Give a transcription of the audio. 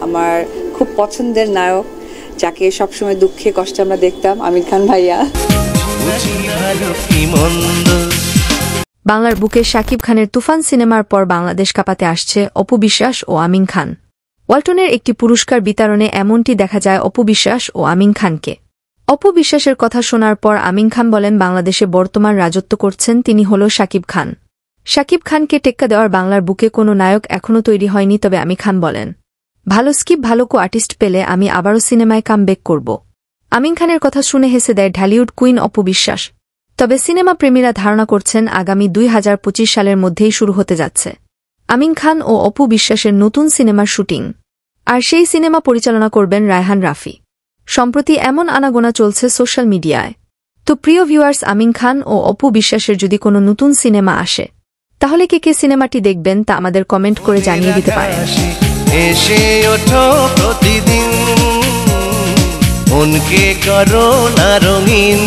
আমার খুব পছন্দের নায়ক, যাকে সবসময় দুঃখে কষ্টে আমরা দেখতাম, আমির খান ভাইয়া। বাংলার বুকে শাকিব খানের তুফান সিনেমার পর বাংলাদেশ কাঁপাতে আসছে অপু বিশ্বাস ও আমিন খান। ওয়ালটনের একটি পুরস্কার বিতরণে এমনটি দেখা যায় অপু বিশ্বাস ও আমিন খানকে। অপু বিশ্বাসের কথা শোনার পর আমিন খান বলেন, বাংলাদেশে বর্তমান রাজত্ব করছেন তিনি হল শাকিব খান। শাকিব খানকে টেক্কা দেওয়ার বাংলার বুকে কোনো নায়ক এখনও তৈরি হয়নি। তবে আমিন খান বলেন, ভালো স্ক্রিপ্ট, ভালো আর্টিস্ট পেলে আমি আবারও সিনেমায় কামব্যাক করব। আমিন খানের কথা শুনে হেসে দেয় ঢালিউড কুইন অপু বিশ্বাস। তবে সিনেমা প্রেমীরা ধারণা করছেন আগামী 2025 সালের মধ্যেই শুরু হতে যাচ্ছে আমিন খান ও অপু বিশ্বাসের নতুন সিনেমার শুটিং। আর সেই সিনেমা পরিচালনা করবেন রায়হান রাফি। সম্প্রতি এমন আনাগোনা চলছে সোশ্যাল মিডিয়ায়। তো প্রিয় ভিউয়ার্স, আমিন খান ও অপু বিশ্বাসের যদি কোনো নতুন সিনেমা আসে, তাহলে কে সিনেমাটি দেখবেন তা আমাদের কমেন্ট করে জানিয়ে দিতে পারেন। এসে ওঠো প্রতিদিন, মনকে করো না রঙিন।